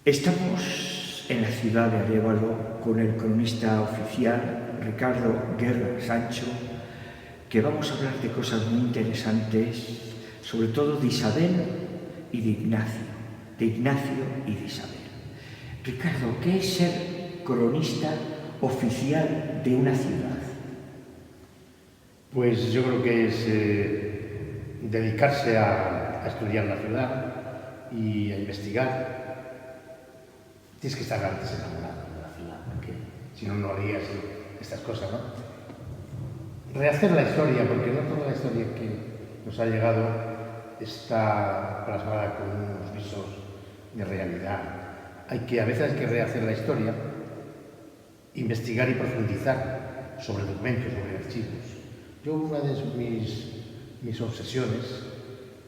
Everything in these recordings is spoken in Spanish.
Estamos en la ciudad de Arévalo con el cronista oficial Ricardo Guerra Sancho, que vamos a hablar de cosas muy interesantes, sobre todo de Isabel y de Ignacio y de Isabel. Ricardo, ¿qué es ser cronista oficial de una ciudad? Pues yo creo que es dedicarse a estudiar la ciudad y a investigar. Tienes que estar antes enamorado de la ciudad, porque si no, no harías estas cosas, ¿no? Rehacer la historia, porque no toda la historia que nos ha llegado está plasmada con unos visos de realidad. A veces hay que rehacer la historia, investigar y profundizar sobre documentos, sobre archivos. Yo, una de mis obsesiones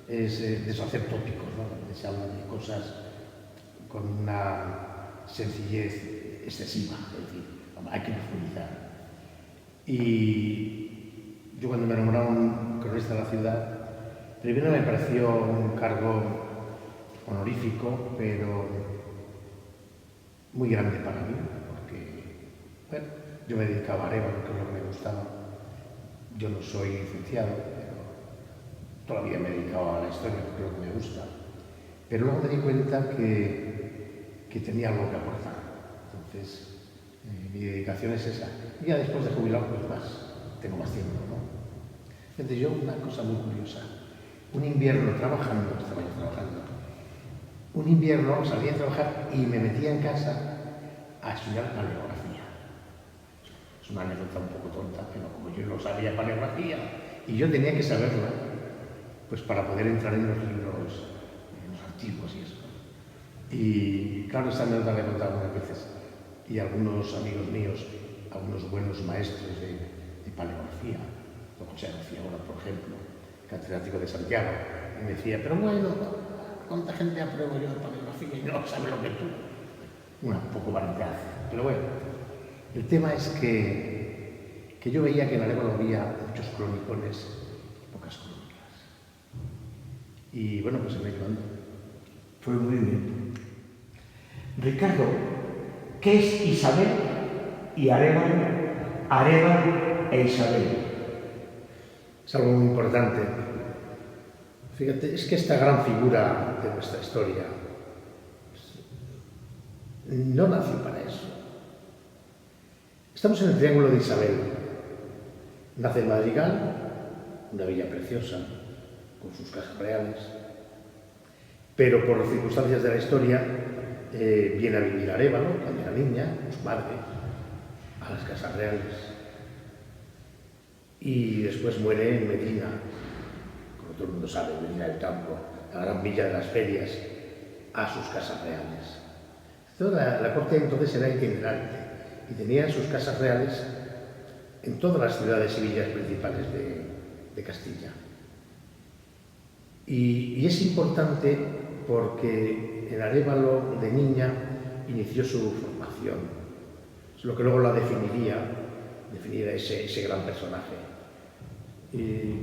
es deshacer tópicos, ¿no? Donde se habla de cosas con una sencillez excesiva, es decir, hay que profundizar. Y yo, cuando me nombraron cronista de la ciudad, primero me pareció un cargo honorífico, pero muy grande para mí, porque, bueno, yo me dedicaba a Arévalo, que es lo que me gustaba. Yo no soy licenciado, pero todavía me he dedicado a la historia, porque es lo que me gusta. Pero luego me di cuenta que tenía algo que aportar. Entonces, mi dedicación es esa. Y ya después de jubilado, pues tengo más tiempo, ¿no? Entonces, yo, una cosa muy curiosa, un invierno estaba yo trabajando, un invierno salía a trabajar y me metía en casa a estudiar paleografía. Es una anécdota un poco tonta, pero como yo no sabía paleografía y yo tenía que saberla, pues para poder entrar en los libros, en los archivos y eso. Y claro, esta anécdota la he contado unas veces, y algunos amigos míos, algunos buenos maestros de paleografía, don José García ahora, por ejemplo, catedrático de Santiago, y me decía, pero bueno, ¿cuánta gente apruebo yo de paleografía y no sabe lo que tú? Una poco vanidad, pero bueno, el tema es que yo veía que en Arévalo había muchos cronicones y pocas crónicas. Y bueno, pues se me ayudando. Fue muy bien. Ricardo, ¿qué es Isabel y Arévalo? Arévalo e Isabel. Es algo muy importante. Fíjate, es que esta gran figura de nuestra historia no nació para eso. Estamos en el Triángulo de Isabel. Nace en Madrigal, una villa preciosa, con sus casas reales, pero por circunstancias de la historia viene a vivir a Arévalo cuando era niña, con su madre, a las casas reales. Y después muere en Medina, como todo el mundo sabe, Medina del Campo, la gran villa de las ferias, a sus casas reales. Toda la corte entonces era itinerante y tenía sus casas reales en todas las ciudades y villas principales de Castilla. Y es importante porque en Arévalo, de niña, inició su formación. Es lo que luego la definiría ese gran personaje. Y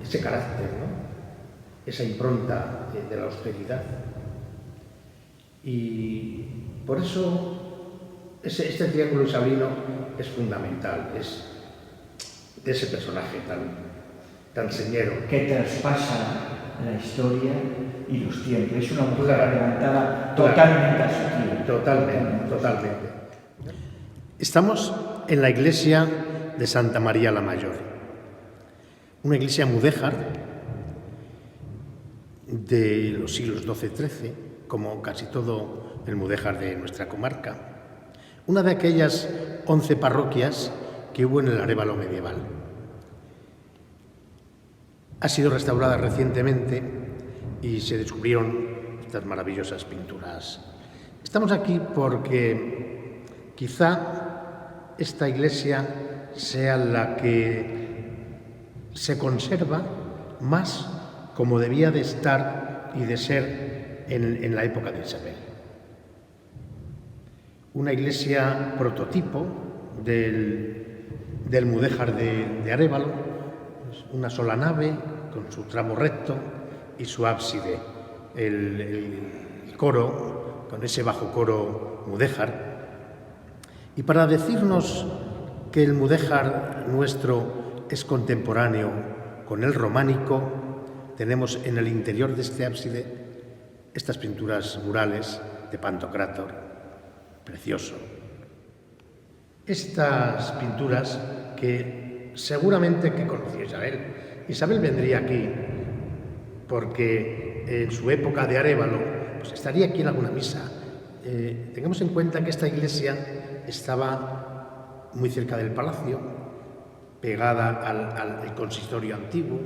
ese carácter, ¿no? Esa impronta de la austeridad. Y por eso este triángulo isabelino es fundamental, es de ese personaje tan señero. Que traspasa la historia y los tiempos. Es una mujer adelantada totalmente a su tiempo. Totalmente. Estamos en la iglesia de Santa María la Mayor, una iglesia mudéjar de los siglos XII-XIII, como casi todo el mudéjar de nuestra comarca, una de aquellas 11 parroquias que hubo en el Arévalo medieval. Ha sido restaurada recientemente y se descubrieron estas maravillosas pinturas. Estamos aquí porque quizá esta iglesia sea la que se conserva más como debía de estar y de ser en la época de Isabel. Una iglesia prototipo del mudéjar de Arévalo, una sola nave con su tramo recto y su ábside. El coro con ese bajo coro mudéjar. Y para decirnos que el mudéjar nuestro es contemporáneo con el románico, tenemos en el interior de este ábside estas pinturas murales de Pantocrátor, precioso. Estas pinturas que seguramente que conoció Isabel. Isabel vendría aquí porque en su época de Arévalo pues estaría aquí en alguna misa. Tengamos en cuenta que esta iglesia estaba muy cerca del palacio, pegada al consistorio antiguo,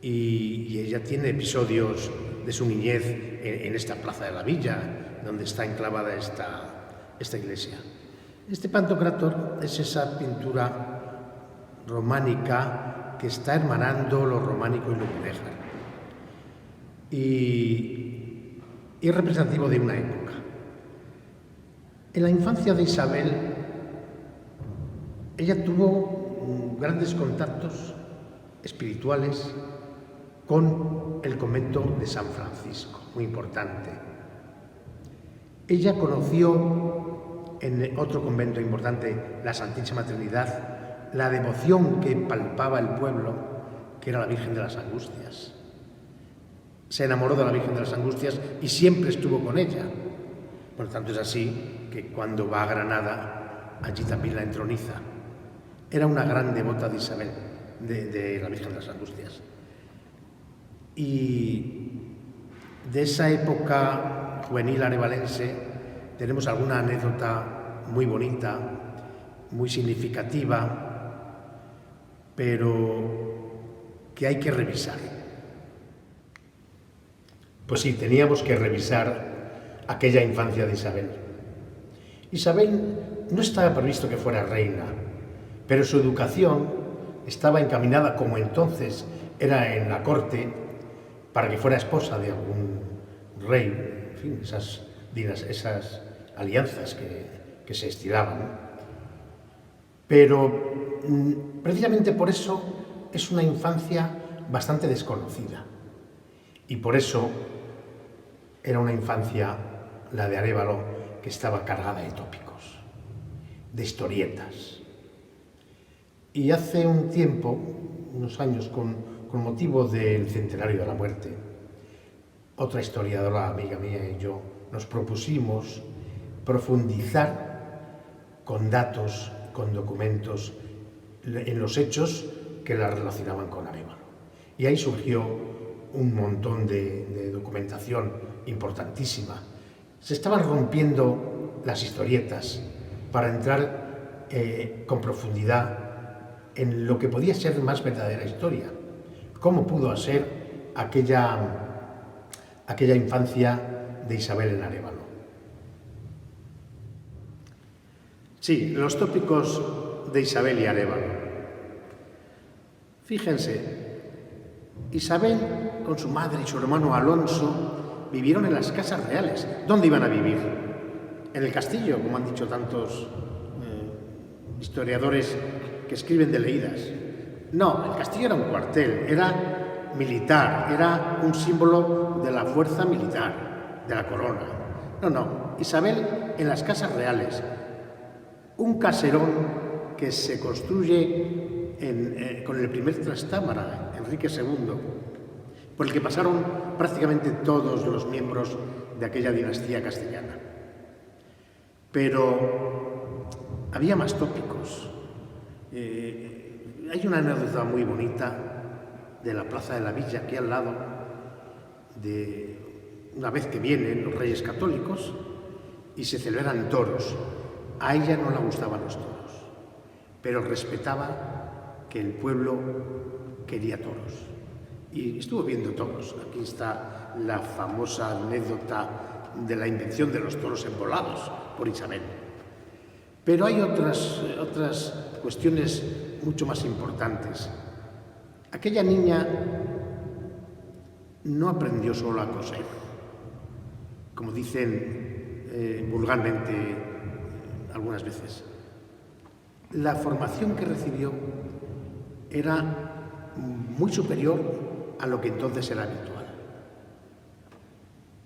y ella tiene episodios de su niñez en esta plaza de la villa, donde está enclavada esta iglesia. Este Pantocrátor es esa pintura románica que está hermanando lo románico y lo mudéjar. Y es representativo de una época. En la infancia de Isabel, ella tuvo grandes contactos espirituales con el convento de San Francisco, muy importante. Ella conoció en otro convento importante, la Santísima Trinidad, la devoción que palpaba el pueblo, que era la Virgen de las Angustias. Se enamoró de la Virgen de las Angustias y siempre estuvo con ella. Por tanto, es así que cuando va a Granada, allí también la entroniza. Era una gran devota de Isabel, de la Virgen de las Angustias. Y de esa época juvenil arevalense tenemos alguna anécdota muy bonita, muy significativa, pero que hay que revisar. Pues sí, teníamos que revisar aquella infancia de Isabel. Isabel no estaba previsto que fuera reina, pero su educación estaba encaminada, como entonces era en la corte, para que fuera esposa de algún rey, en fin, esas alianzas que se estiraban. Pero precisamente por eso es una infancia bastante desconocida. Y por eso era una infancia, la de Arévalo, que estaba cargada de tópicos, de historietas. Y hace un tiempo, unos años, con motivo del centenario de la muerte, otra historiadora, amiga mía y yo, nos propusimos profundizar con datos, con documentos, en los hechos que la relacionaban con Arévalo. Y ahí surgió un montón de documentación importantísima. Se estaban rompiendo las historietas para entrar con profundidad en lo que podía ser más verdadera historia. ¿Cómo pudo ser aquella infancia de Isabel en Arévalo? Sí, los tópicos de Isabel y Arévalo. Fíjense, Isabel con su madre y su hermano Alonso vivieron en las casas reales. ¿Dónde iban a vivir? En el castillo, como han dicho tantos historiadores que escriben de leídas. No, el castillo era un cuartel, era militar, era un símbolo de la fuerza militar, de la corona. No, Isabel en las casas reales, un caserón que se construye con el primer trastámara, Enrique II, por el que pasaron prácticamente todos los miembros de aquella dinastía castellana. Pero había más tópicos. Hay una anécdota muy bonita de la Plaza de la Villa, aquí al lado, de una vez que vienen los reyes católicos y se celebran toros. A ella no le gustaban los toros, pero respetaba que el pueblo quería toros. Y estuvo viendo toros. Aquí está la famosa anécdota de la invención de los toros embolados por Isabel. Pero hay otras cuestiones mucho más importantes. Aquella niña no aprendió solo a coser, como dicen vulgarmente algunas veces. La formación que recibió era muy superior a lo que entonces era habitual.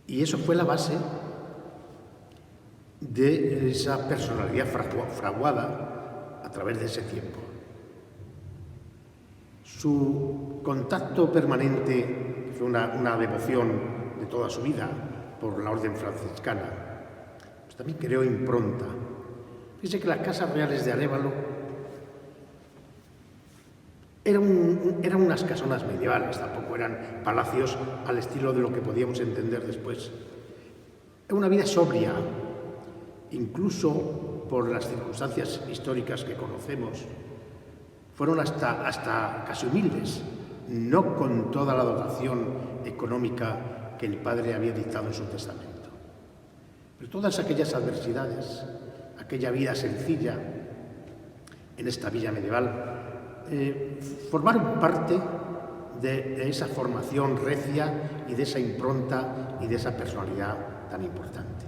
Y eso fue la base de esa personalidad fraguada a través de ese tiempo. Su contacto permanente fue una devoción de toda su vida por la orden franciscana. Pues también creó impronta. Fíjese que las casas reales de Arévalo eran unas casonas medievales, tampoco eran palacios al estilo de lo que podíamos entender después. Era una vida sobria, incluso por las circunstancias históricas que conocemos. Fueron hasta casi humildes, no con toda la dotación económica que el padre había dictado en su testamento. Pero todas aquellas adversidades, aquella vida sencilla en esta villa medieval, formaron parte de esa formación recia y de esa impronta y de esa personalidad tan importante.